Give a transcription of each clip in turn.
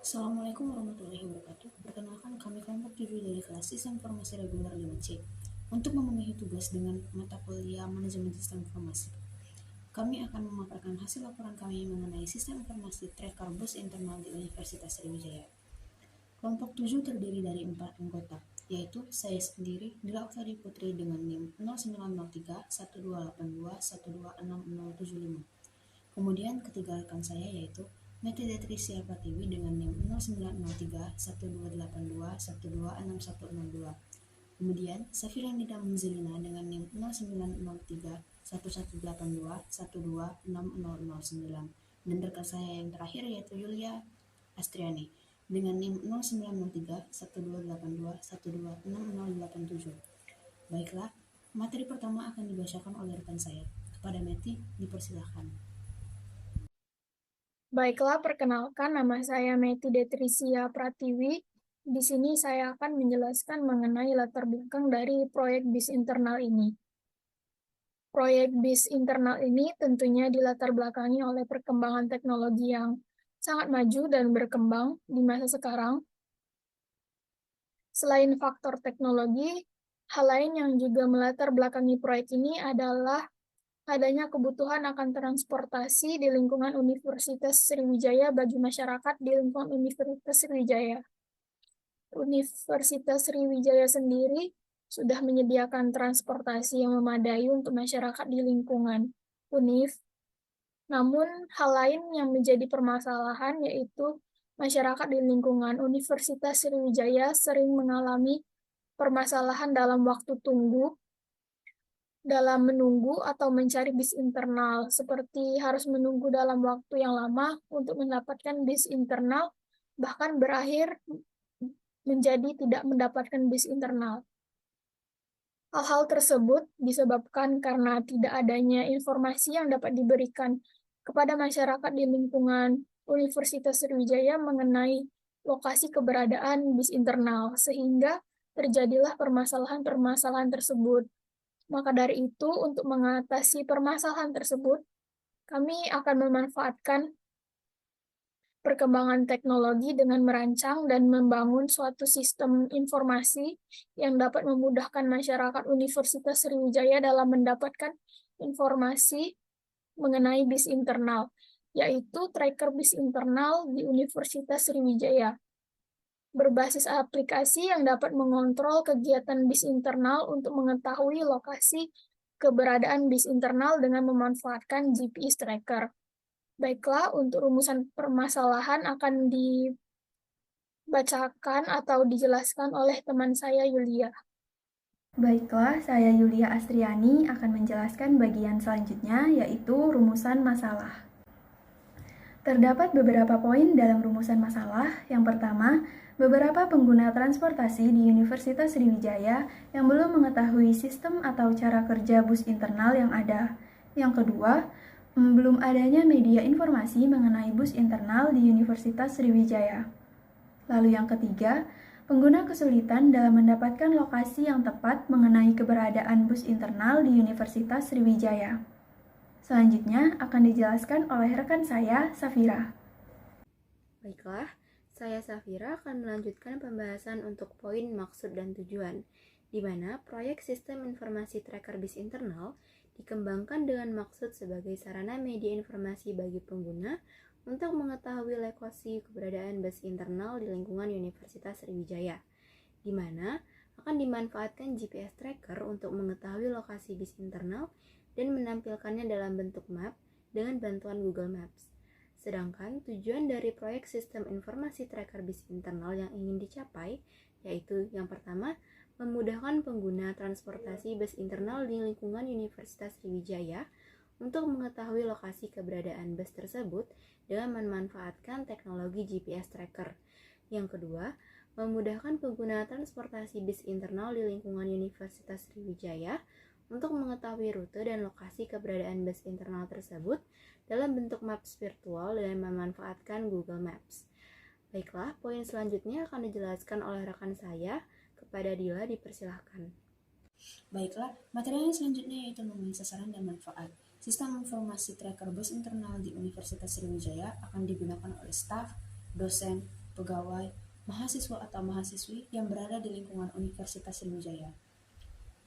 Assalamualaikum warahmatullahi wabarakatuh. Perkenalkan, kami kelompok 7 dari kelas Sistem Informasi Reguler 5C untuk memenuhi tugas dengan mata kuliah Manajemen Sistem Informasi. Kami akan memaparkan hasil laporan kami mengenai sistem informasi tracker bus internal di Universitas Sriwijaya. Kelompok 7 terdiri dari 4 anggota, yaitu saya sendiri, Dila Oktari Putri dengan NIM 0903 1282 126075. Kemudian ketiga rekan saya yaitu Meti Detrisia Pratiwi dengan NIM 0903 1282 126102. Kemudian Safira Nida Munzilina dengan NIM 0903 1182 126009. Dan rekan saya yang terakhir yaitu Yulia Astriani dengan NIM 0903 1282 126087. Baiklah, materi pertama akan dibacakan oleh rekan saya. Kepada Meti, dipersilahkan. Baiklah, perkenalkan nama saya Meti Detrisia Pratiwi. Di sini saya akan menjelaskan mengenai latar belakang dari proyek BIS internal ini. Proyek BIS internal ini tentunya dilatar belakangi oleh perkembangan teknologi yang sangat maju dan berkembang di masa sekarang. Selain faktor teknologi, hal lain yang juga melatar belakangi proyek ini adalah adanya kebutuhan akan transportasi di lingkungan Universitas Sriwijaya bagi masyarakat di lingkungan Universitas Sriwijaya. Universitas Sriwijaya sendiri sudah menyediakan transportasi yang memadai untuk masyarakat di lingkungan UNIF. Namun, hal lain yang menjadi permasalahan yaitu masyarakat di lingkungan Universitas Sriwijaya sering mengalami permasalahan dalam waktu tunggu dalam menunggu atau mencari bis internal, seperti harus menunggu dalam waktu yang lama untuk mendapatkan bis internal, bahkan berakhir menjadi tidak mendapatkan bis internal. Hal-hal tersebut disebabkan karena tidak adanya informasi yang dapat diberikan kepada masyarakat di lingkungan Universitas Sriwijaya mengenai lokasi keberadaan bis internal, sehingga terjadilah permasalahan-permasalahan tersebut. Maka dari itu, untuk mengatasi permasalahan tersebut, kami akan memanfaatkan perkembangan teknologi dengan merancang dan membangun suatu sistem informasi yang dapat memudahkan masyarakat Universitas Sriwijaya dalam mendapatkan informasi mengenai bis internal, yaitu tracker bis internal di Universitas Sriwijaya. Berbasis aplikasi yang dapat mengontrol kegiatan bis internal untuk mengetahui lokasi keberadaan bis internal dengan memanfaatkan GPS tracker. Baiklah, untuk rumusan permasalahan akan dibacakan atau dijelaskan oleh teman saya, Yulia. Baiklah, saya Yulia Astriani akan menjelaskan bagian selanjutnya, yaitu rumusan masalah. Terdapat beberapa poin dalam rumusan masalah. Yang pertama, beberapa pengguna transportasi di Universitas Sriwijaya yang belum mengetahui sistem atau cara kerja bus internal yang ada. Yang kedua, belum adanya media informasi mengenai bus internal di Universitas Sriwijaya. Lalu yang ketiga, pengguna kesulitan dalam mendapatkan lokasi yang tepat mengenai keberadaan bus internal di Universitas Sriwijaya. Selanjutnya akan dijelaskan oleh rekan saya, Safira. Baiklah, saya Safira akan melanjutkan pembahasan untuk poin maksud dan tujuan, di mana proyek sistem informasi tracker bis internal dikembangkan dengan maksud sebagai sarana media informasi bagi pengguna untuk mengetahui lokasi keberadaan bus internal di lingkungan Universitas Sriwijaya, di mana akan dimanfaatkan GPS tracker untuk mengetahui lokasi bis internal dan menampilkannya dalam bentuk map dengan bantuan Google Maps. Sedangkan tujuan dari proyek sistem informasi tracker bis internal yang ingin dicapai yaitu yang pertama, memudahkan pengguna transportasi bus internal di lingkungan Universitas Sriwijaya untuk mengetahui lokasi keberadaan bus tersebut dengan memanfaatkan teknologi GPS tracker. Yang kedua, memudahkan pengguna transportasi bis internal di lingkungan Universitas Sriwijaya untuk mengetahui rute dan lokasi keberadaan bus internal tersebut dalam bentuk maps virtual dengan memanfaatkan Google Maps. Baiklah, poin selanjutnya akan dijelaskan oleh rekan saya. Kepada Dila, dipersilahkan. Baiklah, materi yang selanjutnya yaitu mengenai sasaran dan manfaat. Sistem informasi tracker bus internal di Universitas Sriwijaya akan digunakan oleh staf, dosen, pegawai, mahasiswa atau mahasiswi yang berada di lingkungan Universitas Sriwijaya.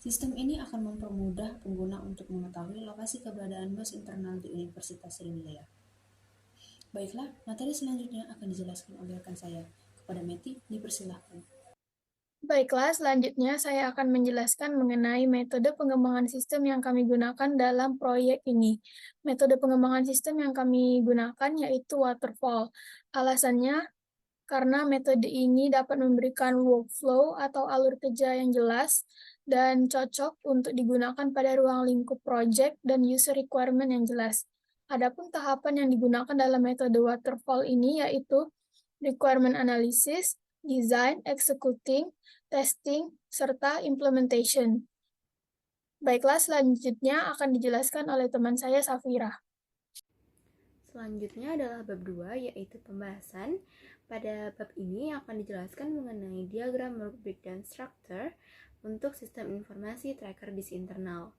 Sistem ini akan mempermudah pengguna untuk mengetahui lokasi keberadaan bus internal di Universitas Sriwijaya. Baiklah, materi selanjutnya akan dijelaskan oleh rekan saya. Kepada Meti, dipersilahkan. Baiklah, selanjutnya saya akan menjelaskan mengenai metode pengembangan sistem yang kami gunakan dalam proyek ini. Metode pengembangan sistem yang kami gunakan yaitu waterfall. Alasannya, karena metode ini dapat memberikan workflow atau alur kerja yang jelas dan cocok untuk digunakan pada ruang lingkup project dan user requirement yang jelas. Adapun tahapan yang digunakan dalam metode waterfall ini yaitu requirement analysis, design, executing, testing, serta implementation. Baiklah, selanjutnya akan dijelaskan oleh teman saya, Safira. Selanjutnya adalah bab 2, yaitu pembahasan. Pada bab ini akan dijelaskan mengenai diagram work breakdown structure untuk sistem informasi tracker bis internal,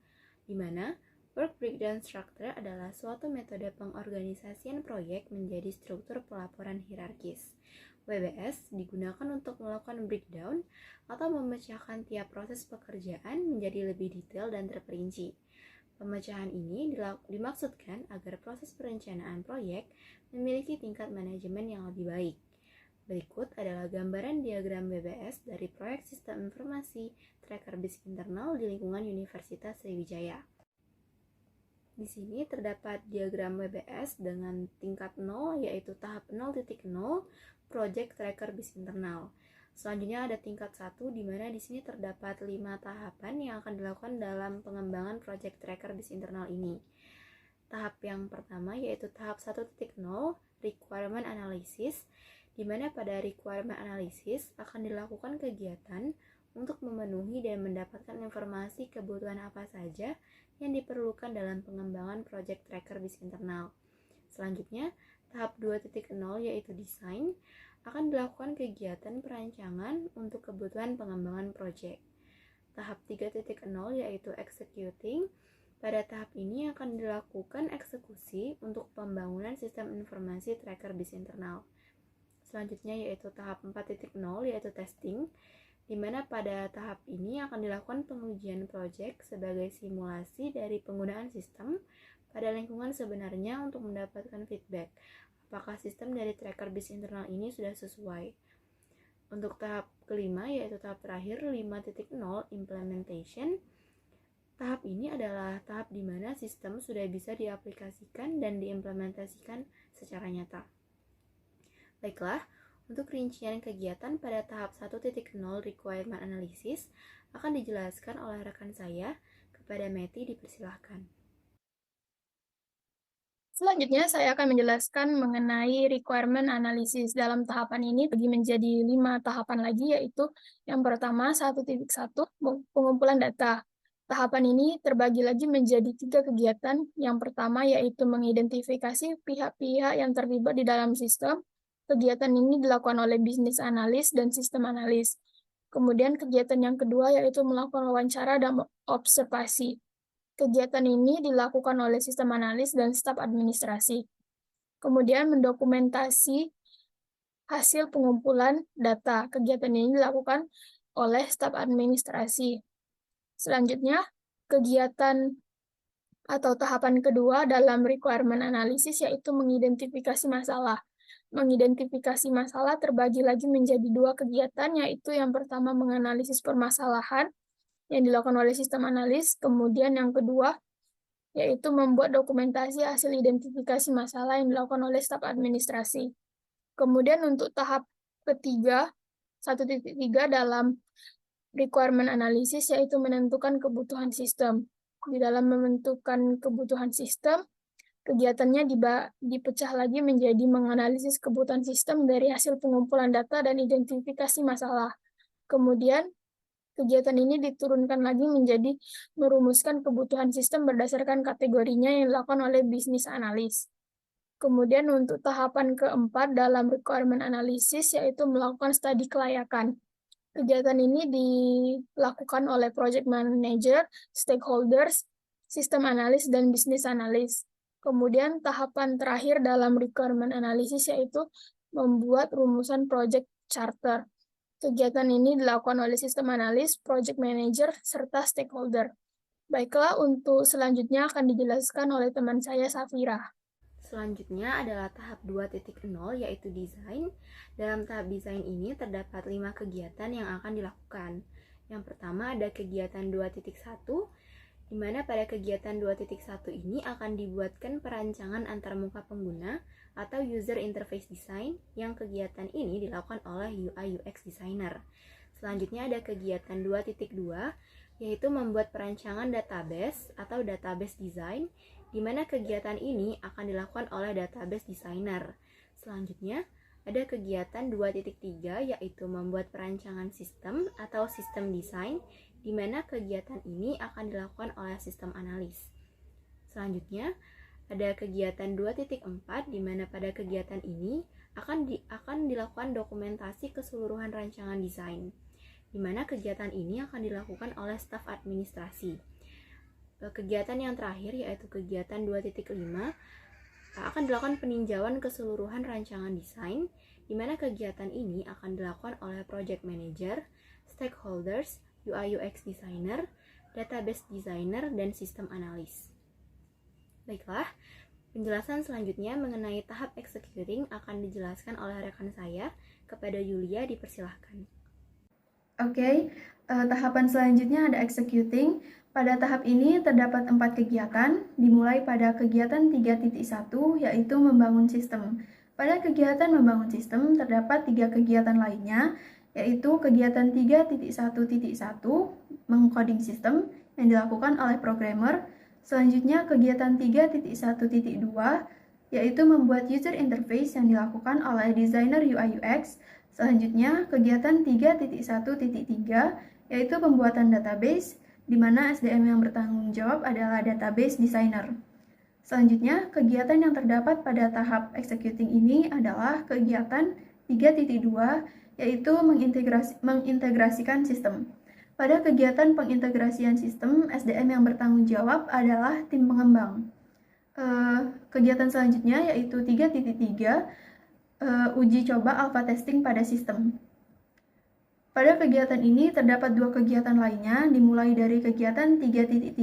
di mana work breakdown structure adalah suatu metode pengorganisasian proyek menjadi struktur pelaporan hierarkis. WBS digunakan untuk melakukan breakdown atau memecahkan tiap proses pekerjaan menjadi lebih detail dan terperinci. Pemecahan ini dimaksudkan agar proses perencanaan proyek memiliki tingkat manajemen yang lebih baik. Berikut adalah gambaran diagram WBS dari proyek sistem informasi tracker bis internal di lingkungan Universitas Sriwijaya. Di sini terdapat diagram WBS dengan tingkat 0, yaitu tahap 0.0 project tracker bis internal. Selanjutnya ada tingkat 1, di mana di sini terdapat 5 tahapan yang akan dilakukan dalam pengembangan project tracker bis internal ini. Tahap yang pertama yaitu tahap 1.0 requirement analysis, di mana pada requirement analysis akan dilakukan kegiatan untuk memenuhi dan mendapatkan informasi kebutuhan apa saja yang diperlukan dalam pengembangan project tracker bis internal. Selanjutnya, tahap 2.0 yaitu design, akan dilakukan kegiatan perancangan untuk kebutuhan pengembangan proyek. Tahap 3.0 yaitu executing. Pada tahap ini akan dilakukan eksekusi untuk pembangunan sistem informasi tracker bis internal. Selanjutnya yaitu tahap 4.0 yaitu testing, di mana pada tahap ini akan dilakukan pengujian proyek sebagai simulasi dari penggunaan sistem pada lingkungan sebenarnya untuk mendapatkan feedback apakah sistem dari tracker bis internal ini sudah sesuai. Untuk tahap kelima yaitu tahap terakhir 5.0 implementation. Tahap ini adalah tahap di mana sistem sudah bisa diaplikasikan dan diimplementasikan secara nyata. Baiklah, untuk rincian kegiatan pada tahap 1.0 requirement analysis akan dijelaskan oleh rekan saya. Kepada Meti, dipersilahkan. Selanjutnya, saya akan menjelaskan mengenai requirement analysis. Dalam tahapan ini bagi menjadi 5 tahapan lagi, yaitu yang pertama 1.1 pengumpulan data. Tahapan ini terbagi lagi menjadi 3 kegiatan. Yang pertama yaitu mengidentifikasi pihak-pihak yang terlibat di dalam sistem. Kegiatan ini dilakukan oleh bisnis analis dan sistem analis. Kemudian kegiatan yang kedua yaitu melakukan wawancara dan observasi. Kegiatan ini dilakukan oleh sistem analis dan staf administrasi. Kemudian mendokumentasi hasil pengumpulan data. Kegiatan ini dilakukan oleh staf administrasi. Selanjutnya, kegiatan atau tahapan kedua dalam requirement analysis yaitu mengidentifikasi masalah. Mengidentifikasi masalah terbagi lagi menjadi 2 kegiatan, yaitu yang pertama menganalisis permasalahan yang dilakukan oleh sistem analis, kemudian yang kedua yaitu membuat dokumentasi hasil identifikasi masalah yang dilakukan oleh staf administrasi. Kemudian untuk tahap ketiga, 1.3 dalam requirement analysis yaitu menentukan kebutuhan sistem. Di dalam menentukan kebutuhan sistem, kegiatannya dipecah lagi menjadi menganalisis kebutuhan sistem dari hasil pengumpulan data dan identifikasi masalah. Kemudian kegiatan ini diturunkan lagi menjadi merumuskan kebutuhan sistem berdasarkan kategorinya yang dilakukan oleh bisnis analis. Kemudian untuk tahapan keempat dalam requirement analysis yaitu melakukan studi kelayakan. Kegiatan ini dilakukan oleh project manager, stakeholders, sistem analis, dan bisnis analis. Kemudian tahapan terakhir dalam requirement analysis yaitu membuat rumusan project charter. Kegiatan ini dilakukan oleh sistem analis, project manager, serta stakeholder. Baiklah, untuk selanjutnya akan dijelaskan oleh teman saya, Safira. Selanjutnya adalah tahap 2.0 yaitu desain. Dalam tahap desain ini terdapat 5 kegiatan yang akan dilakukan. Yang pertama ada kegiatan 2.1, di mana pada kegiatan 2.1 ini akan dibuatkan perancangan antarmuka pengguna atau user interface design yang kegiatan ini dilakukan oleh UI UX designer. Selanjutnya ada kegiatan 2.2 yaitu membuat perancangan database atau database design, di mana kegiatan ini akan dilakukan oleh database designer. Selanjutnya ada kegiatan 2.3 yaitu membuat perancangan sistem atau sistem design, di mana kegiatan ini akan dilakukan oleh sistem analis. Selanjutnya, ada kegiatan 2.4 di mana pada kegiatan ini akan dilakukan dokumentasi keseluruhan rancangan desain, di mana kegiatan ini akan dilakukan oleh staf administrasi. Kegiatan yang terakhir yaitu kegiatan 2.5 akan dilakukan peninjauan keseluruhan rancangan desain, di mana kegiatan ini akan dilakukan oleh project manager, stakeholders, UI UX designer, database designer, dan sistem analis. Baiklah, penjelasan selanjutnya mengenai tahap executing akan dijelaskan oleh rekan saya. Kepada Yulia, dipersilahkan. Oke, tahapan selanjutnya ada executing. Pada tahap ini terdapat 4 kegiatan, dimulai pada kegiatan 3.1 yaitu membangun sistem. Pada kegiatan membangun sistem terdapat 3 kegiatan lainnya, yaitu kegiatan 3.1.1 mengcoding sistem yang dilakukan oleh programmer. Selanjutnya kegiatan 3.1.2 yaitu membuat user interface yang dilakukan oleh desainer UI UX. Selanjutnya kegiatan 3.1.3 yaitu pembuatan database, di mana SDM yang bertanggung jawab adalah database designer. Selanjutnya, kegiatan yang terdapat pada tahap executing ini adalah kegiatan 3.2, yaitu mengintegrasikan sistem. Pada kegiatan pengintegrasian sistem, SDM yang bertanggung jawab adalah tim pengembang. Kegiatan selanjutnya yaitu 3.3, uji coba alpha testing pada sistem. Pada kegiatan ini terdapat 2 kegiatan lainnya, dimulai dari kegiatan 3.3.1,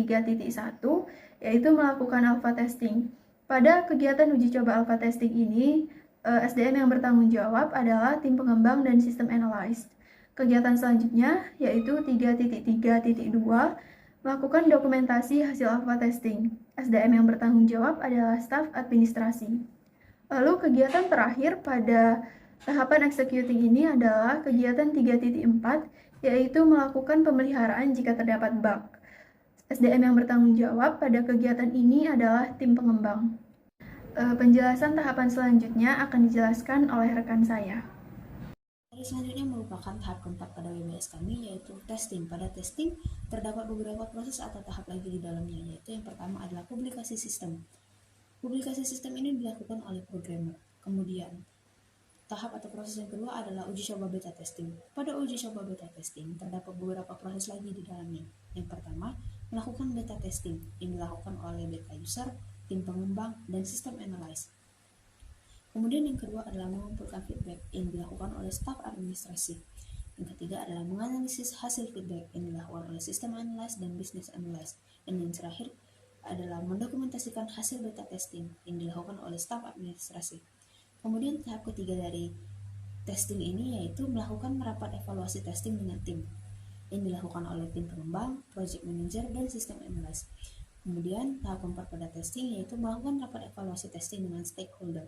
yaitu melakukan alpha testing. Pada kegiatan uji coba alpha testing ini, SDM yang bertanggung jawab adalah tim pengembang dan sistem analyst. Kegiatan selanjutnya yaitu 3.3.2, melakukan dokumentasi hasil alpha testing. SDM yang bertanggung jawab adalah staf administrasi. Lalu kegiatan terakhir pada tahapan executing ini adalah kegiatan 3.4, yaitu melakukan pemeliharaan jika terdapat bug. SDM yang bertanggung jawab pada kegiatan ini adalah tim pengembang. Penjelasan tahapan selanjutnya akan dijelaskan oleh rekan saya. Selanjutnya merupakan tahap keempat pada WBS kami, yaitu testing. Pada testing terdapat beberapa proses atau tahap lagi di dalamnya, yaitu yang pertama adalah publikasi sistem. Publikasi sistem ini dilakukan oleh programmer. Kemudian tahap atau proses yang kedua adalah uji coba beta testing. Pada uji coba beta testing terdapat beberapa proses lagi di dalamnya. Yang pertama, melakukan beta testing yang dilakukan oleh beta user, tim pengembang, dan sistem analyst. Kemudian yang kedua adalah mengumpulkan feedback yang dilakukan oleh staf administrasi. Yang ketiga adalah menganalisis hasil feedback yang dilakukan oleh sistem analyst dan business analyst. Dan yang terakhir adalah mendokumentasikan hasil beta testing yang dilakukan oleh staf administrasi. Kemudian tahap ketiga dari testing ini yaitu melakukan rapat evaluasi testing dengan tim yang dilakukan oleh tim pengembang, project manager, dan sistem analyst. Kemudian tahap keempat pada testing yaitu melakukan rapat evaluasi testing dengan stakeholder.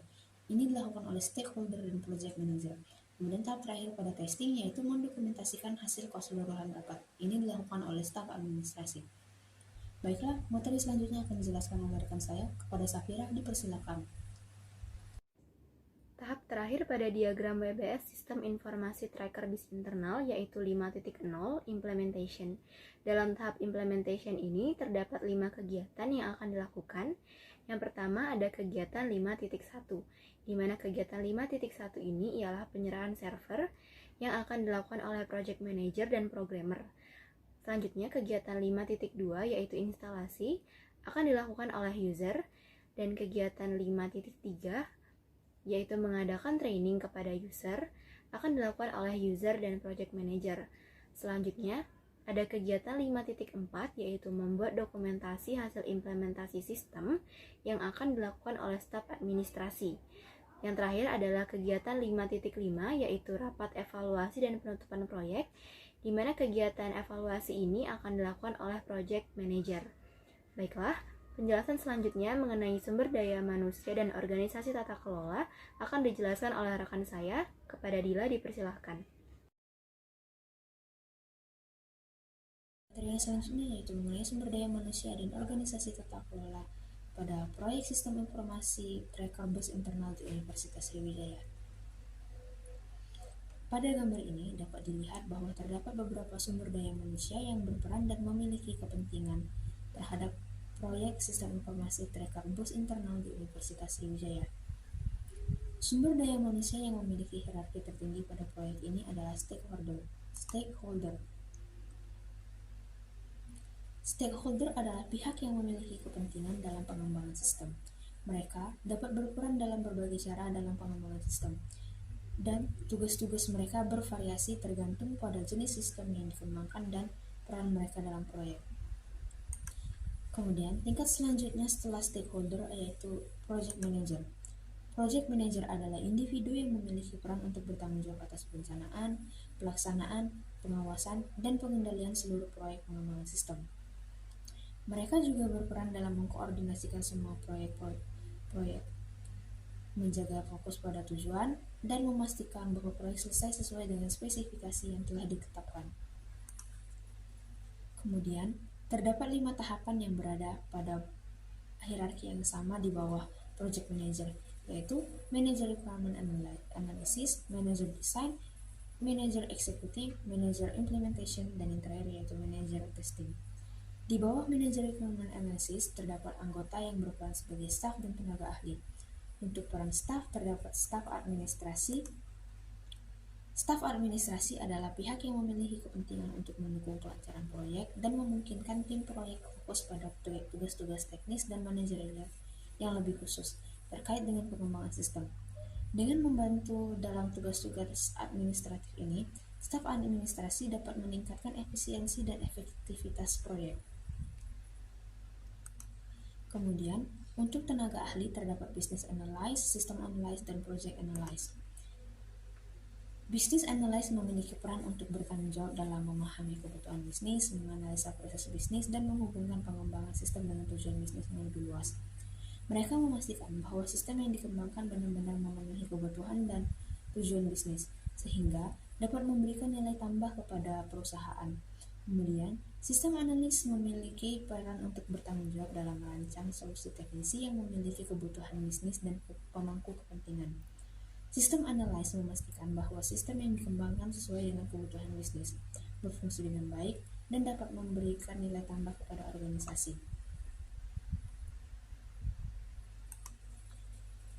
Ini dilakukan oleh stakeholder dan project manager. Kemudian tahap terakhir pada testing yaitu mendokumentasikan hasil keseluruhan rapat. Ini dilakukan oleh staf administrasi. Baiklah, materi selanjutnya akan dijelaskan oleh rekan saya. Kepada Safira, dipersilakan. Tahap terakhir pada diagram WBS Sistem Informasi Tracker BIS Internal yaitu 5.0 Implementation. Dalam tahap implementation ini terdapat 5 kegiatan yang akan dilakukan. Yang pertama ada kegiatan 5.1, di mana kegiatan 5.1 ini ialah penyerahan server yang akan dilakukan oleh project manager dan programmer. Selanjutnya kegiatan 5.2 yaitu instalasi akan dilakukan oleh user, dan kegiatan 5.3 yaitu mengadakan training kepada user, akan dilakukan oleh user dan project manager. Selanjutnya, ada kegiatan 5.4 yaitu membuat dokumentasi hasil implementasi sistem yang akan dilakukan oleh staf administrasi. Yang terakhir adalah kegiatan 5.5 yaitu rapat evaluasi dan penutupan proyek, di mana kegiatan evaluasi ini akan dilakukan oleh project manager. Baiklah, penjelasan selanjutnya mengenai sumber daya manusia dan organisasi tata kelola akan dijelaskan oleh rekan saya. Kepada Dila dipersilahkan. Materi yang selanjutnya yaitu mengenai sumber daya manusia dan organisasi tata kelola pada proyek sistem informasi tracker bus internal di Universitas Sriwijaya. Pada gambar ini dapat dilihat bahwa terdapat beberapa sumber daya manusia yang berperan dan memiliki kepentingan terhadap proyek sistem informasi tracker bus internal di Universitas Sriwijaya. Sumber daya manusia yang memiliki hierarki tertinggi pada proyek ini adalah stakeholder. Stakeholder adalah pihak yang memiliki kepentingan dalam pengembangan sistem. Mereka dapat berperan dalam berbagai cara dalam pengembangan sistem, dan tugas-tugas mereka bervariasi tergantung pada jenis sistem yang dikembangkan dan peran mereka dalam proyek. Kemudian, tingkat selanjutnya setelah stakeholder yaitu project manager. Project manager adalah individu yang memiliki peran untuk bertanggung jawab atas perencanaan, pelaksanaan, pengawasan, dan pengendalian seluruh proyek pengembangan sistem. Mereka juga berperan dalam mengkoordinasikan semua proyek, menjaga fokus pada tujuan, dan memastikan bahwa proyek selesai sesuai dengan spesifikasi yang telah ditetapkan. Kemudian, terdapat 5 tahapan yang berada pada hierarki yang sama di bawah project manager, yaitu manager requirement analysis, manager design, manager executing, manager implementation, dan yang terakhir yaitu manager testing. Di bawah manager requirement analysis terdapat anggota yang berperan sebagai staf dan tenaga ahli. Untuk peran staf terdapat staf administrasi. Staf administrasi adalah pihak yang memiliki kepentingan untuk mendukung kelancaran proyek dan memungkinkan tim proyek fokus pada tugas-tugas teknis dan manajerial yang lebih khusus terkait dengan pengembangan sistem. Dengan membantu dalam tugas-tugas administratif ini, staf administrasi dapat meningkatkan efisiensi dan efektivitas proyek. Kemudian, untuk tenaga ahli terdapat business analyst, system analyst, dan project analyst. Business analyst memiliki peran untuk bertanggung jawab dalam memahami kebutuhan bisnis, menganalisa proses bisnis, dan menghubungkan pengembangan sistem dengan tujuan bisnis yang lebih luas. Mereka memastikan bahwa sistem yang dikembangkan benar-benar memenuhi kebutuhan dan tujuan bisnis, sehingga dapat memberikan nilai tambah kepada perusahaan. Kemudian, sistem analis memiliki peran untuk bertanggung jawab dalam merancang solusi teknisi yang memiliki kebutuhan bisnis dan pemangku kepentingan. Sistem analis memastikan bahwa sistem yang dikembangkan sesuai dengan kebutuhan bisnis, berfungsi dengan baik, dan dapat memberikan nilai tambah kepada organisasi.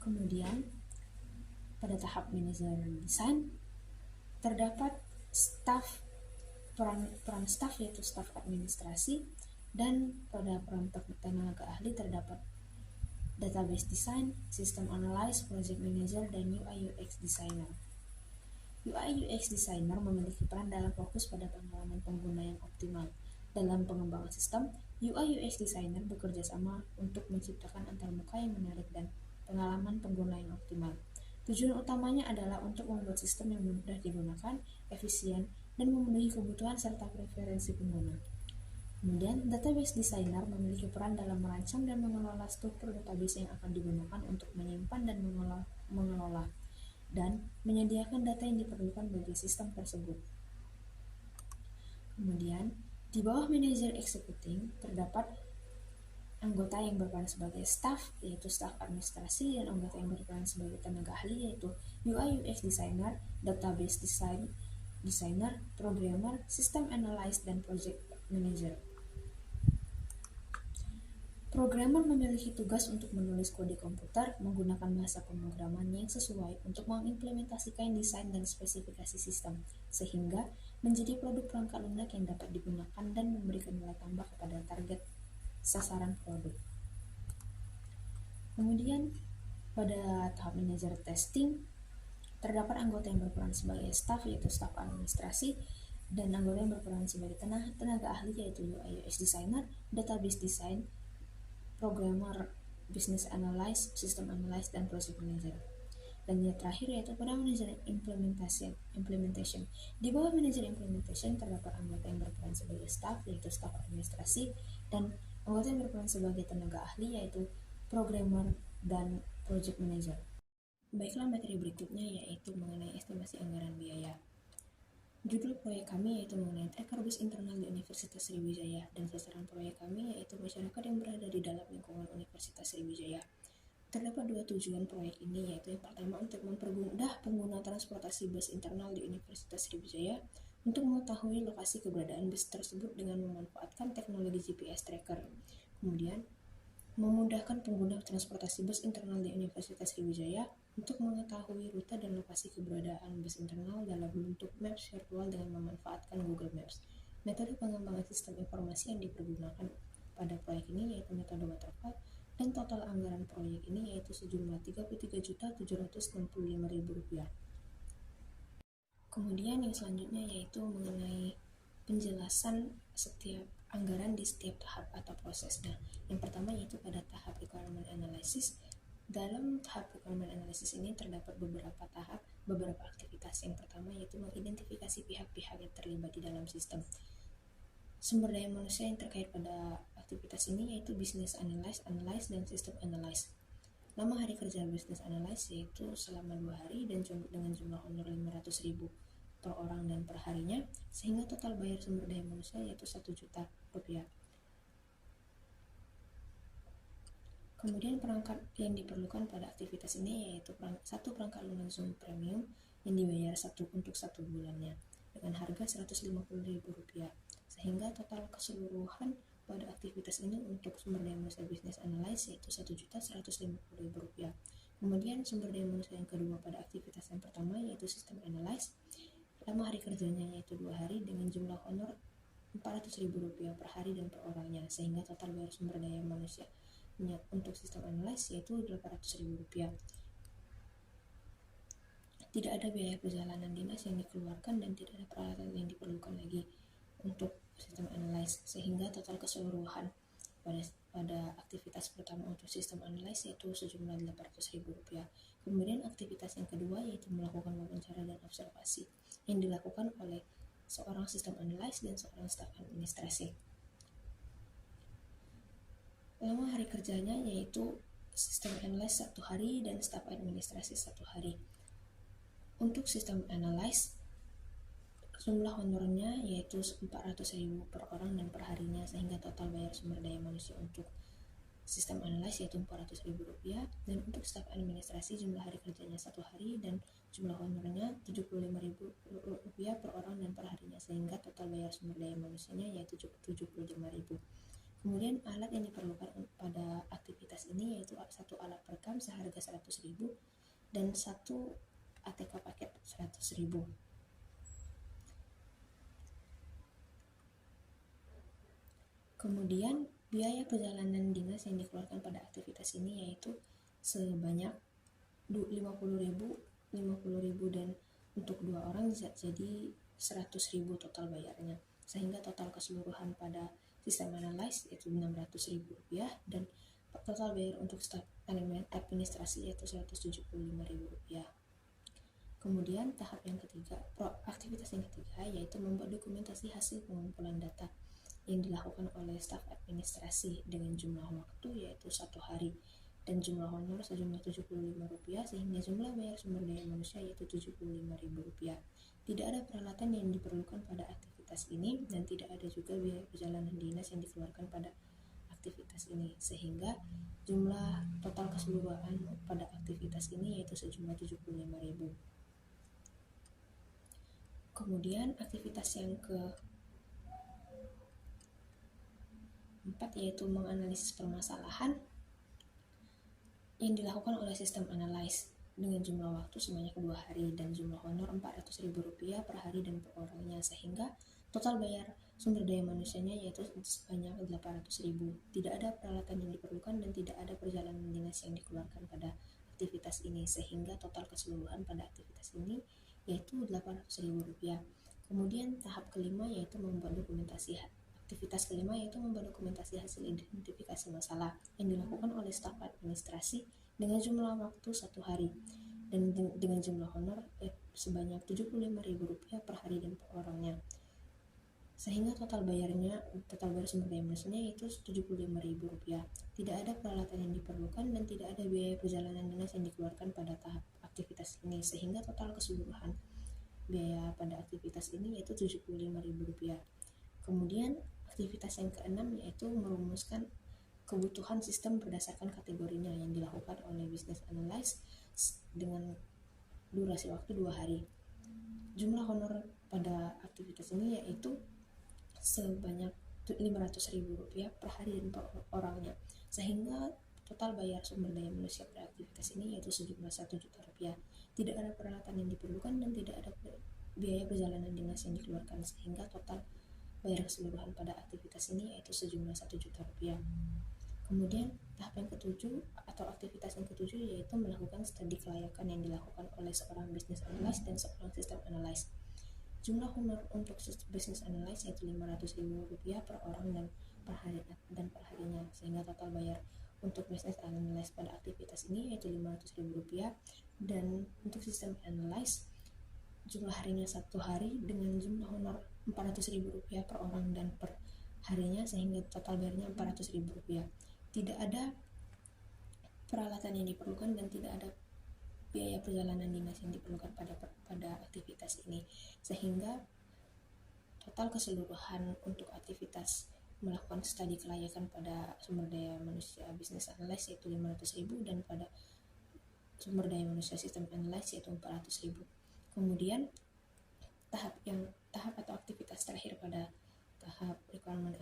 Kemudian, pada tahap manajer desain, terdapat peran staf yaitu staf administrasi, dan pada peran tenaga ahli terdapat database design, system analyst, project manager, dan UI UX designer. UI UX designer memiliki peran dalam fokus pada pengalaman pengguna yang optimal. Dalam pengembangan sistem, UI UX designer bekerja sama untuk menciptakan antarmuka yang menarik dan pengalaman pengguna yang optimal. Tujuan utamanya adalah untuk membuat sistem yang mudah digunakan, efisien, dan memenuhi kebutuhan serta preferensi pengguna. Kemudian, database designer memiliki peran dalam merancang dan mengelola struktur database yang akan digunakan untuk menyimpan dan mengelola dan menyediakan data yang diperlukan bagi sistem tersebut. Kemudian, di bawah manager executing terdapat anggota yang berperan sebagai staff, yaitu staff administrasi, dan anggota yang berperan sebagai tenaga ahli, yaitu UI UX designer, database designer, programmer, system analyst, dan project manager. Programmer memiliki tugas untuk menulis kode komputer menggunakan bahasa pemrograman yang sesuai untuk mengimplementasikan desain dan spesifikasi sistem, sehingga menjadi produk perangkat lunak yang dapat digunakan dan memberikan nilai tambah kepada target sasaran produk. Kemudian, Pada tahap manajer testing, terdapat anggota yang berperan sebagai staff yaitu staf administrasi, dan anggota yang berperan sebagai tenaga ahli yaitu UI UX designer, database design, programmer, business analyst, system analyst, dan project manager. Dan yang terakhir yaitu pada manajer implementation. Di bawah manajer implementation terdapat anggota yang berperan sebagai staff yaitu staf administrasi, dan anggota yang berperan sebagai tenaga ahli yaitu programmer dan project manager. Baiklah, materi berikutnya yaitu mengenai estimasi anggaran biaya. Judul proyek kami yaitu mengenai tracker bis internal di Universitas Sriwijaya, dan sasaran proyek kami yaitu masyarakat yang berada di dalam lingkungan Universitas Sriwijaya. Terdapat dua tujuan proyek ini, yaitu yang pertama untuk mempermudah pengguna transportasi bus internal di Universitas Sriwijaya untuk mengetahui lokasi keberadaan bus tersebut dengan memanfaatkan teknologi GPS tracker. Kemudian, memudahkan pengguna transportasi bus internal di Universitas Sriwijaya untuk mengetahui rute dan lokasi keberadaan bus internal dalam bentuk maps virtual dengan memanfaatkan Google Maps. Metode pengembangan sistem informasi yang dipergunakan pada proyek ini yaitu metode waterfall, dan total anggaran proyek ini yaitu sejumlah Rp33.765.000. Kemudian yang selanjutnya yaitu mengenai penjelasan setiap anggaran di setiap tahap atau prosesnya. Yang pertama yaitu pada tahap requirement analysis. Dalam tahap requirement analysis ini terdapat beberapa aktivitas. Yang pertama yaitu mengidentifikasi pihak-pihak yang terlibat di dalam sistem. Sumber daya manusia yang terkait pada aktivitas ini yaitu business analyst, dan system analyst. Lama hari kerja business analyst yaitu selama 2 hari dan dengan jumlah honor 500.000 per orang dan per harinya, sehingga total bayar sumber daya manusia yaitu Rp1 juta. Kemudian perangkat yang diperlukan pada aktivitas ini yaitu satu perangkat lunak Zoom Premium yang dibayar untuk 1 bulannya dengan harga Rp150.000, sehingga total keseluruhan pada aktivitas ini untuk sumber daya manusia business analyst yaitu Rp1.150.000. Kemudian sumber daya manusia yang kedua pada aktivitas yang pertama yaitu system analyst. Lama hari kerjanya yaitu 2 hari dengan jumlah honor Rp400.000 per hari dan per orangnya, sehingga total bayar sumber daya manusia untuk sistem analyst yaitu Rp800.000. Tidak ada biaya perjalanan dinas yang dikeluarkan dan tidak ada peralatan yang diperlukan lagi untuk sistem analyst, sehingga total keseluruhan pada aktivitas pertama untuk sistem analyst yaitu sejumlah Rp800.000. Kemudian aktivitas yang kedua yaitu melakukan wawancara dan observasi yang dilakukan oleh seorang sistem analyst dan seorang staf administrasi. Lama hari kerjanya yaitu sistem analyst 1 hari dan staf administrasi 1 hari. Untuk sistem analyst, jumlah honornya yaitu Rp400.000 per orang dan per harinya, sehingga total bayar sumber daya manusia untuk sistem analyst yaitu Rp400.000, dan untuk staf administrasi jumlah hari kerjanya 1 hari dan jumlah honornya Rp75.000 per orang dan per harinya, sehingga total bayar sumber daya manusianya yaitu Rp75.000. Kemudian alat yang diperlukan pada aktivitas ini yaitu satu alat perekam seharga Rp100.000 dan satu ATK paket Rp100.000. Kemudian biaya perjalanan dinas yang dikeluarkan pada aktivitas ini yaitu sebanyak Rp50.000 dan untuk 2 orang jadi Rp100.000 total bayarnya, sehingga total keseluruhan pada sistem analyst yaitu Rp600.000 dan total bayar untuk staf administrasi yaitu Rp175.000. Kemudian tahap yang ketiga, aktivitas yang ketiga yaitu membuat dokumentasi hasil pengumpulan data yang dilakukan oleh staf administrasi dengan jumlah waktu yaitu 1 hari dan jumlah honor sejumlah Rp75, sehingga jumlah bayar sumber daya manusia yaitu Rp75.000. Tidak ada peralatan yang diperlukan pada aktivitas ini dan tidak ada juga biaya perjalanan dinas yang dikeluarkan pada aktivitas ini, sehingga jumlah total keseluruhan pada aktivitas ini yaitu sejumlah Rp75.000. Kemudian aktivitas yang keempat yaitu menganalisis permasalahan yang dilakukan oleh sistem analyst dengan jumlah waktu sebanyak 2 hari dan jumlah honor Rp400.000 per hari dan per orangnya, sehingga total bayar sumber daya manusianya yaitu sebanyak Rp800.000. Tidak ada peralatan yang diperlukan dan tidak ada perjalanan dinas yang dikeluarkan pada aktivitas ini, sehingga total keseluruhan pada aktivitas ini yaitu Rp800.000. Kemudian tahap kelima yaitu membuat dokumentasi. Aktivitas kelima yaitu membuat dokumentasi hasil identifikasi masalah yang dilakukan oleh staf administrasi dengan jumlah waktu 1 hari dan dengan jumlah honor sebanyak Rp75.000 per hari dan per orangnya, sehingga total bayar sumber daya manusianya yaitu Rp75.000. Tidak ada peralatan yang diperlukan dan tidak ada biaya perjalanan dinas yang dikeluarkan pada tahap aktivitas ini, sehingga total keseluruhan biaya pada aktivitas ini yaitu Rp75.000. Kemudian aktivitas yang keenam yaitu merumuskan kebutuhan sistem berdasarkan kategorinya yang dilakukan oleh business analyst dengan durasi waktu 2 hari. Jumlah honor pada aktivitas ini yaitu sebanyak Rp500.000 per hari dan per orangnya, sehingga total bayar sumber daya manusia pada aktivitas ini yaitu sejumlah Rp1 juta. Tidak ada peralatan yang diperlukan dan tidak ada biaya perjalanan dinas yang dikeluarkan, sehingga total bayar keseluruhan pada aktivitas ini yaitu sejumlah Rp1 juta. Kemudian tahap yang ketujuh atau aktivitas yang ketujuh yaitu melakukan studi kelayakan yang dilakukan oleh seorang business analyst dan seorang system analyst. Jumlah honor untuk business analyst yaitu Rp500.000 per orang dan per harinya, sehingga total bayar untuk business analyst pada aktivitas ini yaitu Rp500.000, dan untuk system analyst jumlah harinya 1 hari dengan jumlah honor Rp400.000 per orang dan per harinya, sehingga total bayarnya Rp400.000. Tidak ada peralatan yang diperlukan dan tidak ada biaya perjalanan dinas yang diperlukan pada aktivitas ini, sehingga total keseluruhan untuk aktivitas melakukan studi kelayakan pada sumber daya manusia business analyst yaitu Rp500.000 dan pada sumber daya manusia sistem analyst yaitu Rp400.000. Kemudian tahap atau aktivitas terakhir pada tahap requirement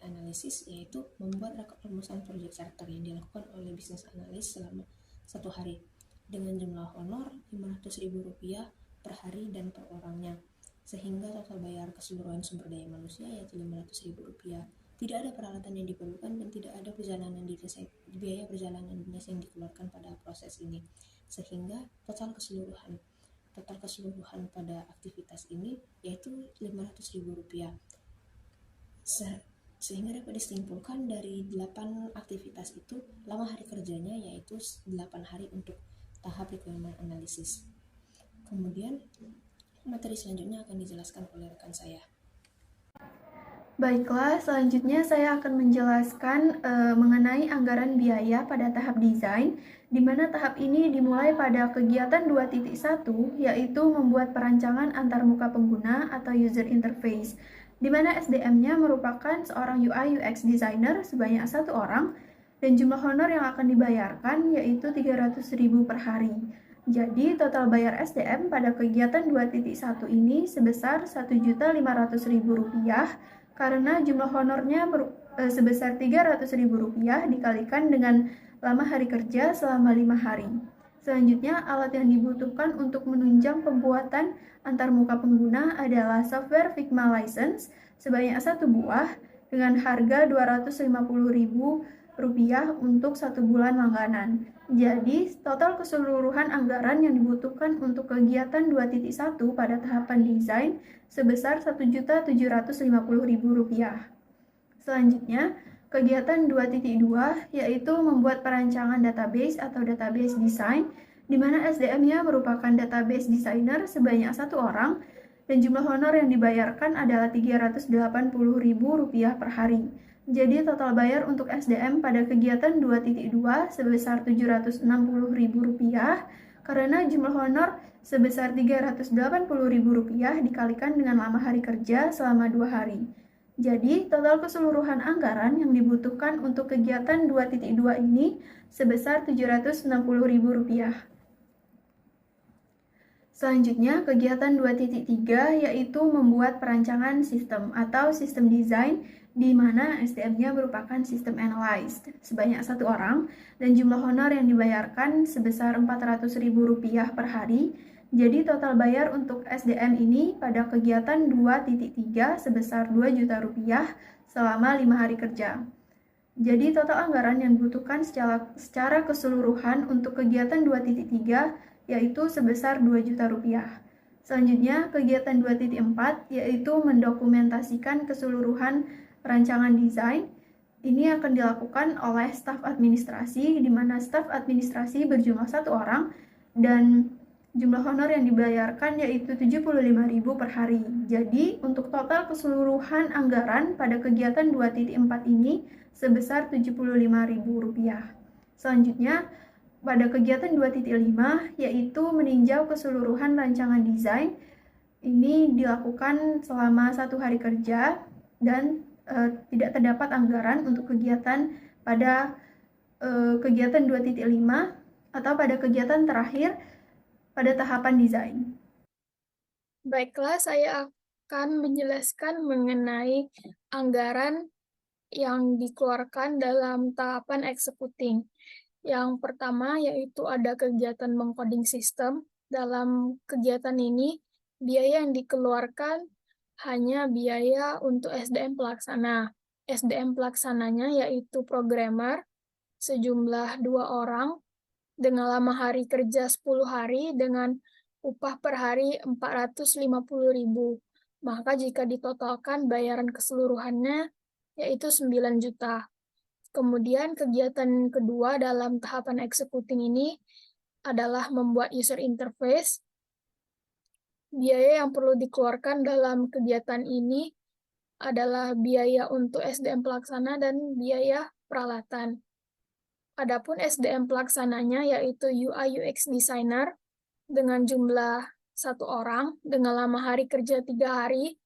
analysis yaitu membuat rumusan project charter yang dilakukan oleh business analyst selama 1 hari dengan jumlah honor Rp500.000 per hari dan per orangnya, sehingga total bayar keseluruhan sumber daya manusia yaitu Rp500.000. Tidak ada peralatan yang diperlukan dan tidak ada biaya perjalanan dinas yang dikeluarkan pada proses ini, sehingga total keseluruhan pada aktivitas ini yaitu Rp500.000. Sehingga dapat disimpulkan dari 8 aktivitas itu lama hari kerjanya yaitu 8 hari untuk tahap requirement analysis. Kemudian materi selanjutnya akan dijelaskan oleh rekan saya. Baiklah, selanjutnya saya akan menjelaskan mengenai anggaran biaya pada tahap desain, di mana tahap ini dimulai pada kegiatan 2.1, yaitu membuat perancangan antarmuka pengguna atau user interface, di mana SDM-nya merupakan seorang UI UX designer sebanyak 1 orang, dan jumlah honor yang akan dibayarkan yaitu Rp300.000 per hari. Jadi total bayar SDM pada kegiatan 2.1 ini sebesar Rp1.500.000 karena jumlah honornya sebesar Rp300.000 dikalikan dengan lama hari kerja selama 5 hari. Selanjutnya, alat yang dibutuhkan untuk menunjang pembuatan antarmuka pengguna adalah software Figma License sebanyak 1 buah dengan harga Rp250.000 untuk 1 bulan langganan. Jadi, total keseluruhan anggaran yang dibutuhkan untuk kegiatan 2.1 pada tahapan desain sebesar Rp1.750.000. Selanjutnya, kegiatan 2.2 yaitu membuat perancangan database atau database design, di mana SDM-nya merupakan database designer sebanyak 1 orang, dan jumlah honor yang dibayarkan adalah Rp380.000 per hari. Jadi total bayar untuk SDM pada kegiatan 2.2 sebesar Rp760.000 karena jumlah honor sebesar Rp380.000 dikalikan dengan lama hari kerja selama 2 hari. Jadi, total keseluruhan anggaran yang dibutuhkan untuk kegiatan 2.2 ini sebesar Rp760.000. Selanjutnya, kegiatan 2.3 yaitu membuat perancangan sistem atau sistem design, di mana SDM-nya merupakan sistem analyst sebanyak 1 orang dan jumlah honor yang dibayarkan sebesar Rp400.000 per hari. Jadi total bayar untuk SDM ini pada kegiatan 2.3 sebesar Rp2 juta selama 5 hari kerja. Jadi total anggaran yang dibutuhkan secara keseluruhan untuk kegiatan 2.3 yaitu sebesar 2 juta rupiah. Selanjutnya, kegiatan 2.4 yaitu mendokumentasikan keseluruhan rancangan desain. Ini akan dilakukan oleh staf administrasi, di mana staf administrasi berjumlah 1 orang dan jumlah honor yang dibayarkan yaitu 75.000 per hari. Jadi, untuk total keseluruhan anggaran pada kegiatan 2.4 ini sebesar Rp75.000. Selanjutnya, pada kegiatan 2.5 yaitu meninjau keseluruhan rancangan desain. Ini dilakukan selama 1 hari kerja dan tidak terdapat anggaran untuk kegiatan pada kegiatan 2.5 atau pada kegiatan terakhir pada tahapan desain. Baiklah, saya akan menjelaskan mengenai anggaran yang dikeluarkan dalam tahapan executing. Yang pertama yaitu ada kegiatan mengcoding sistem. Dalam kegiatan ini, biaya yang dikeluarkan hanya biaya untuk SDM pelaksana. SDM pelaksananya yaitu programmer, sejumlah 2 orang, dengan lama hari kerja 10 hari, dengan upah per hari 450.000. Maka jika ditotalkan bayaran keseluruhannya yaitu 9 juta. Kemudian kegiatan kedua dalam tahapan executing ini adalah membuat user interface. Biaya yang perlu dikeluarkan dalam kegiatan ini adalah biaya untuk SDM pelaksana dan biaya peralatan. Adapun SDM pelaksananya yaitu UI UX designer dengan jumlah 1 orang dengan lama hari kerja 3 hari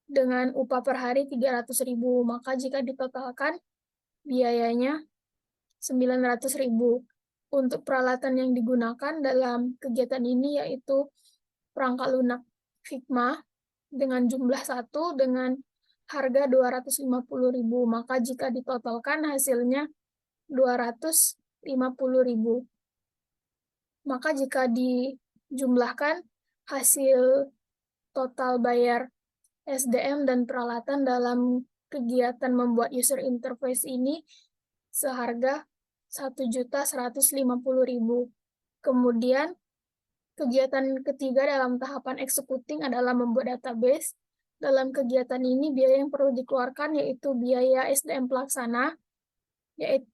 dengan upah per hari 300.000. Maka jika ditotalkan biayanya 900.000. Untuk peralatan yang digunakan dalam kegiatan ini yaitu perangkat lunak Figma dengan jumlah 1 dengan harga 250.000. Maka jika ditotalkan hasilnya 250.000. Maka jika dijumlahkan hasil total bayar SDM dan peralatan dalam kegiatan membuat user interface ini seharga 1.150.000. Kemudian kegiatan ketiga dalam tahapan executing adalah membuat database. Dalam kegiatan ini biaya yang perlu dikeluarkan yaitu biaya SDM pelaksana, yaitu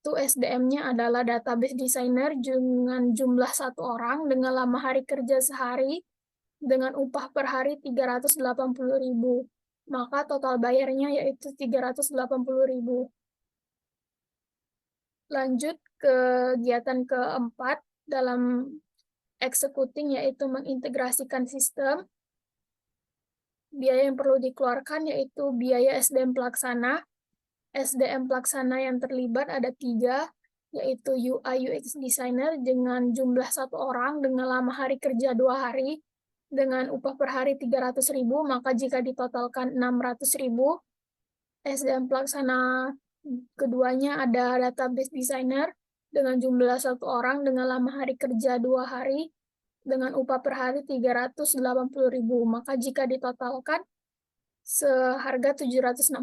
SDM-nya adalah database designer dengan jumlah 1 orang dengan lama hari kerja sehari dengan upah per hari 380.000. Maka total bayarnya yaitu 380.000. Lanjut ke kegiatan keempat dalam executing yaitu mengintegrasikan sistem. Biaya yang perlu dikeluarkan yaitu biaya SDM pelaksana. SDM pelaksana yang terlibat ada 3, yaitu UI UX designer dengan jumlah 1 orang dengan lama hari kerja 2 hari dengan upah per hari 300.000. Maka jika ditotalkan 600.000. SDM pelaksana keduanya ada database designer dengan jumlah 1 orang dengan lama hari kerja 2 hari dengan upah per hari 380.000. Maka jika ditotalkan seharga 760.000.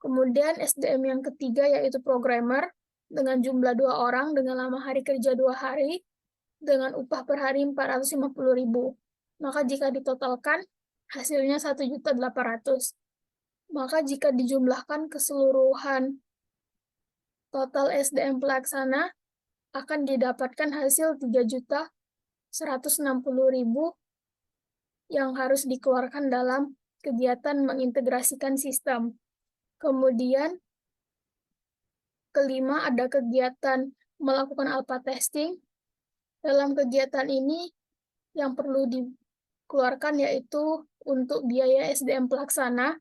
Kemudian SDM yang ketiga yaitu programmer dengan jumlah 2 orang dengan lama hari kerja 2 hari dengan upah per hari 450.000. Maka jika ditotalkan hasilnya 1.800.000. Maka jika dijumlahkan keseluruhan total SDM pelaksana akan didapatkan hasil 3.160.000 yang harus dikeluarkan dalam kegiatan mengintegrasikan sistem. Kemudian kelima ada kegiatan melakukan alpha testing. Dalam kegiatan ini yang perlu dikeluarkan yaitu untuk biaya SDM pelaksana.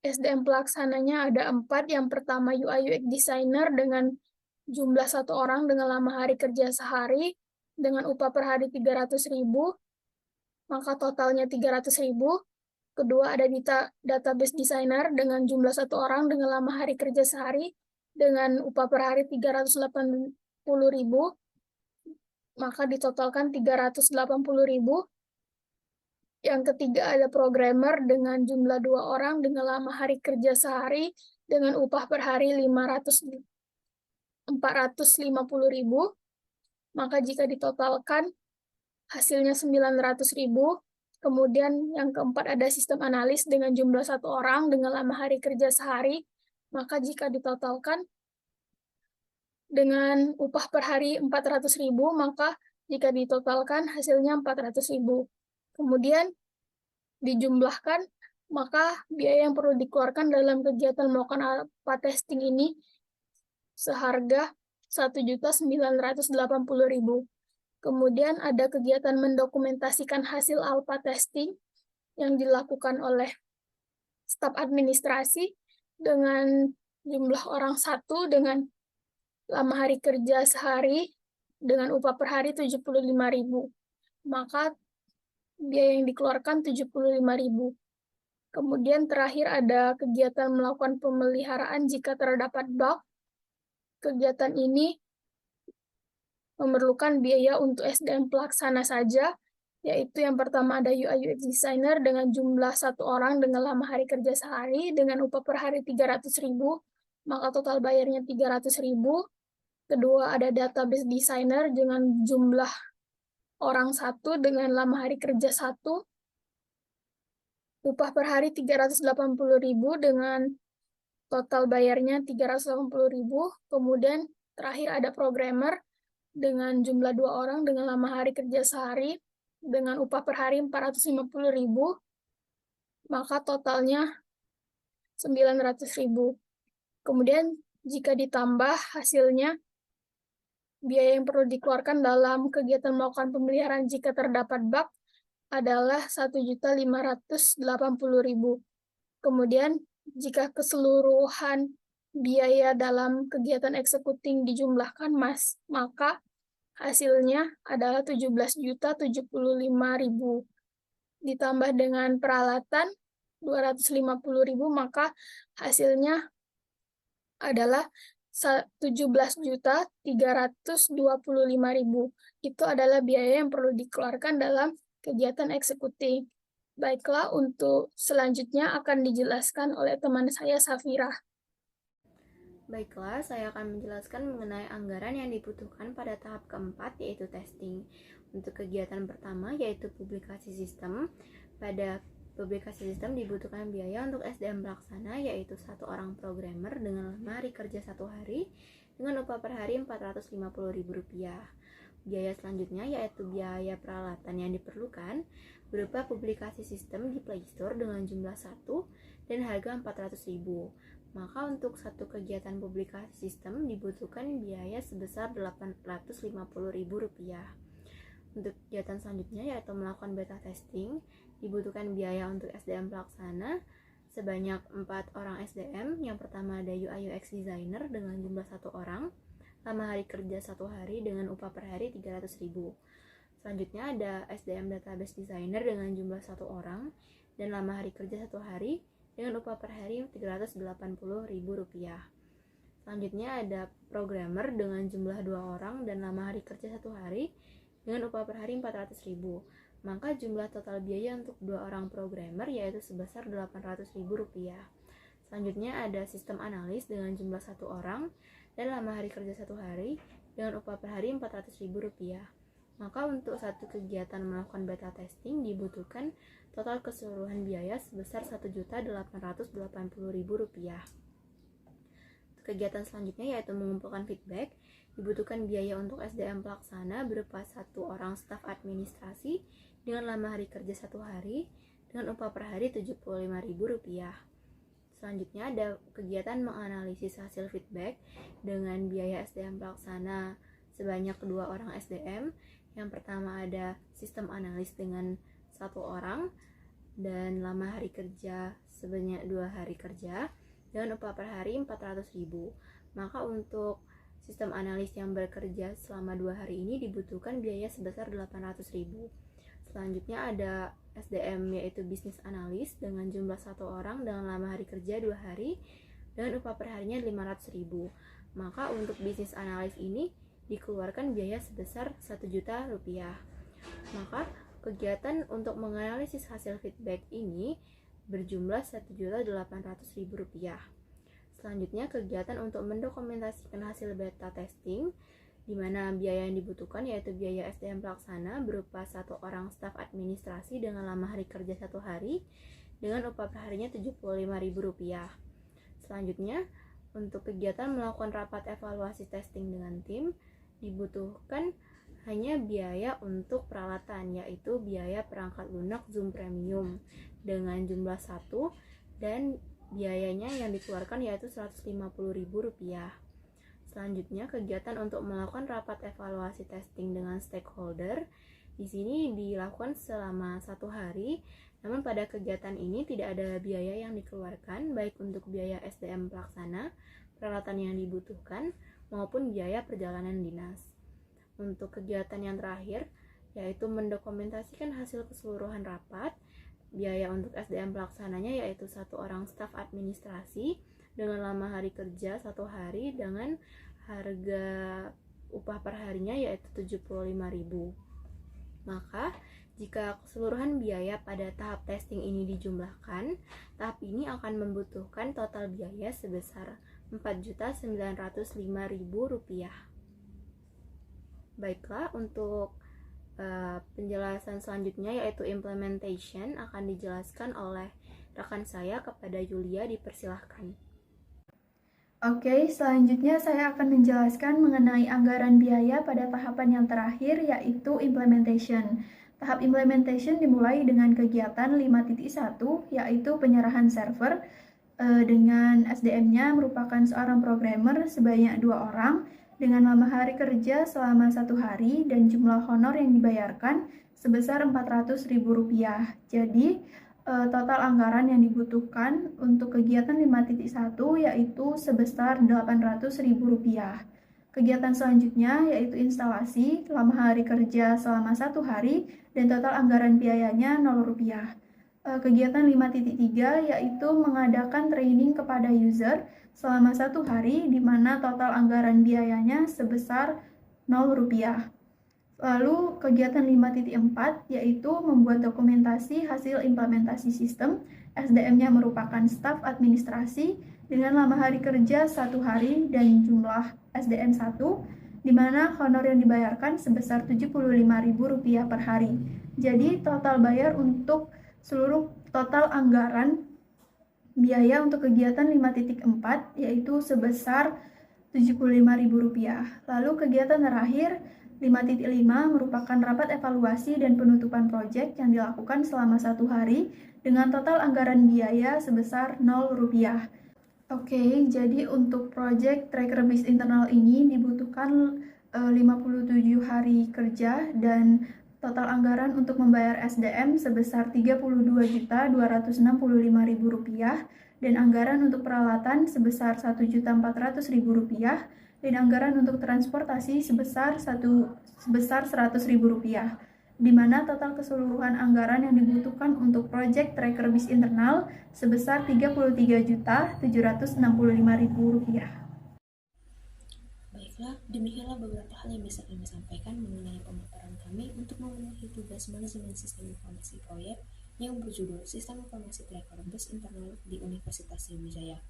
SDM pelaksananya ada 4. Yang pertama UI UX designer dengan jumlah 1 orang dengan lama hari kerja sehari dengan upah per hari 300.000. Maka totalnya 300.000. Kedua ada database designer dengan jumlah 1 orang dengan lama hari kerja sehari dengan upah per hari 380.000. Maka ditotalkan 380.000. Yang ketiga ada programmer dengan jumlah 2 orang dengan lama hari kerja sehari dengan upah per hari 450.000, maka jika ditotalkan hasilnya 900.000. Kemudian yang keempat ada sistem analis dengan jumlah 1 orang dengan lama hari kerja sehari, maka jika ditotalkan dengan upah per hari 400.000, maka jika ditotalkan hasilnya 400.000. Kemudian dijumlahkan, maka biaya yang perlu dikeluarkan dalam kegiatan melakukan alpha testing ini seharga 1.980.000. Kemudian ada kegiatan mendokumentasikan hasil alpha testing yang dilakukan oleh staf administrasi dengan jumlah orang 1 dengan lama hari kerja sehari dengan upah per hari 75.000. Maka biaya yang dikeluarkan 75.000. Kemudian terakhir ada kegiatan melakukan pemeliharaan jika terdapat bug. Kegiatan ini memerlukan biaya untuk SDM pelaksana saja, yaitu yang pertama ada UI UX designer dengan jumlah 1 orang dengan lama hari kerja sehari dengan upah per hari 300.000, maka total bayarnya 300.000. Kedua ada database designer dengan jumlah orang 1 dengan lama hari kerja 1, upah per hari 380.000 dengan total bayarnya 380.000. Kemudian terakhir ada programmer dengan jumlah 2 orang dengan lama hari kerja sehari dengan upah per hari 450.000, maka totalnya 900.000. Kemudian jika ditambah hasilnya, biaya yang perlu dikeluarkan dalam kegiatan melakukan pemeliharaan jika terdapat bug adalah 1.580.000. Kemudian jika keseluruhan biaya dalam kegiatan executing dijumlahkan, maka hasilnya adalah 17.075.000. Ditambah dengan peralatan 250.000, maka hasilnya adalah 17.325.000. Itu adalah biaya yang perlu dikeluarkan dalam kegiatan executing. Baiklah, untuk selanjutnya akan dijelaskan oleh teman saya, Safira. Baiklah, saya akan menjelaskan mengenai anggaran yang dibutuhkan pada tahap keempat, yaitu testing. Untuk kegiatan pertama, yaitu publikasi sistem. Pada publikasi sistem dibutuhkan biaya untuk SDM pelaksana, yaitu 1 orang programmer dengan lama hari kerja 1 hari, dengan upah per hari Rp450.000. Biaya selanjutnya yaitu biaya peralatan yang diperlukan, berupa publikasi sistem di Play Store dengan jumlah 1 dan harga Rp400.000. Maka untuk satu kegiatan publikasi sistem dibutuhkan biaya sebesar Rp850.000. Untuk kegiatan selanjutnya yaitu melakukan beta testing, dibutuhkan biaya untuk SDM pelaksana sebanyak 4 orang SDM. Yang pertama ada UI UX designer dengan jumlah 1 orang, lama hari kerja 1 hari dengan upah per hari Rp300.000. Selanjutnya ada SDM database designer dengan jumlah 1 orang dan lama hari kerja 1 hari dengan upah per hari Rp380.000. Selanjutnya ada programmer dengan jumlah 2 orang dan lama hari kerja 1 hari dengan upah per hari Rp400.000. Maka jumlah total biaya untuk 2 orang programmer yaitu sebesar Rp800.000. Selanjutnya ada sistem analis dengan jumlah 1 orang dan lama hari kerja 1 hari dengan upah per hari Rp400.000. Maka untuk satu kegiatan melakukan beta testing dibutuhkan total keseluruhan biaya sebesar Rp1.880.000. Kegiatan selanjutnya yaitu mengumpulkan feedback, dibutuhkan biaya untuk SDM pelaksana berupa 1 orang staf administrasi dengan lama hari kerja 1 hari dengan upah per hari Rp75.000. Selanjutnya ada kegiatan menganalisis hasil feedback dengan biaya SDM pelaksana sebanyak 2 orang SDM. Yang pertama ada sistem analis dengan 1 orang dan lama hari kerja sebanyak 2 hari kerja dengan upah per hari Rp400.000. Maka untuk sistem analis yang bekerja selama 2 hari ini dibutuhkan biaya sebesar Rp800.000. Selanjutnya ada SDM yaitu bisnis analis dengan jumlah 1 orang dengan lama hari kerja 2 hari dengan upah per harinya Rp500.000. Maka untuk bisnis analis ini dikeluarkan biaya sebesar Rp1 juta. Maka kegiatan untuk menganalisis hasil feedback ini berjumlah Rp1.800.000. Selanjutnya, kegiatan untuk mendokumentasikan hasil beta testing, di mana biaya yang dibutuhkan yaitu biaya SDM pelaksana berupa 1 orang staf administrasi dengan lama hari kerja 1 hari dengan upah perharinya Rp75.000. Selanjutnya, untuk kegiatan melakukan rapat evaluasi testing dengan tim, dibutuhkan hanya biaya untuk peralatan, yaitu biaya perangkat lunak Zoom Premium dengan jumlah 1 dan biayanya yang dikeluarkan yaitu Rp150.000. Selanjutnya, kegiatan untuk melakukan rapat evaluasi testing dengan stakeholder. Di sini dilakukan selama 1 hari, namun pada kegiatan ini tidak ada biaya yang dikeluarkan, baik untuk biaya SDM pelaksana, peralatan yang dibutuhkan, maupun biaya perjalanan dinas. Untuk kegiatan yang terakhir, yaitu mendokumentasikan hasil keseluruhan rapat, biaya untuk SDM pelaksananya yaitu 1 orang staf administrasi dengan lama hari kerja 1 hari dengan harga upah perharinya yaitu Rp75.000. Maka, jika keseluruhan biaya pada tahap testing ini dijumlahkan, tahap ini akan membutuhkan total biaya sebesar Rp4.905.000. Baiklah, untuk penjelasan selanjutnya yaitu implementation akan dijelaskan oleh rekan saya. Kepada Yulia, dipersilahkan. Oke, selanjutnya saya akan menjelaskan mengenai anggaran biaya pada tahapan yang terakhir, yaitu implementation. Tahap implementation dimulai dengan kegiatan 5.1, yaitu penyerahan server dengan SDM-nya merupakan seorang programmer sebanyak 2 orang dengan lama hari kerja selama 1 hari dan jumlah honor yang dibayarkan sebesar Rp400.000. Jadi, total anggaran yang dibutuhkan untuk kegiatan 5.1 yaitu sebesar Rp800.000. Kegiatan selanjutnya yaitu instalasi, lama hari kerja selama 1 hari, dan total anggaran biayanya Rp0. Kegiatan 5.3 yaitu mengadakan training kepada user selama 1 hari, di mana total anggaran biayanya sebesar Rp0. Lalu kegiatan 5.4 yaitu membuat dokumentasi hasil implementasi sistem. SDM-nya merupakan staf administrasi dengan lama hari kerja 1 hari dan jumlah SDM 1, di mana honor yang dibayarkan sebesar Rp75.000 per hari. Jadi total bayar untuk seluruh total anggaran biaya untuk kegiatan 5.4 yaitu sebesar Rp75.000. Lalu kegiatan terakhir 5.5 merupakan rapat evaluasi dan penutupan proyek yang dilakukan selama 1 hari dengan total anggaran biaya sebesar Rp0. Oke, jadi untuk proyek tracker BIS internal ini dibutuhkan 57 hari kerja dan total anggaran untuk membayar SDM sebesar Rp32.265.000 dan anggaran untuk peralatan sebesar Rp1.400.000 dan anggaran untuk transportasi sebesar Rp100.000, di mana total keseluruhan anggaran yang dibutuhkan untuk proyek tracker BIS internal sebesar Rp33.765.000. Baiklah, demikianlah beberapa hal yang bisa kami sampaikan mengenai pemaparan kami untuk memenuhi tugas manajemen sistem informasi proyek yang berjudul Sistem Informasi Tracker BIS Internal di Universitas Sriwijaya.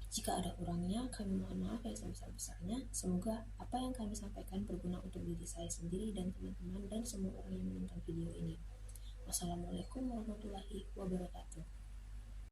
Jika ada kurangnya, kami mohon maaf yang sebesar-besarnya. Semoga apa yang kami sampaikan berguna untuk diri saya sendiri dan teman-teman dan semua orang yang menonton video ini. Wassalamualaikum warahmatullahi wabarakatuh.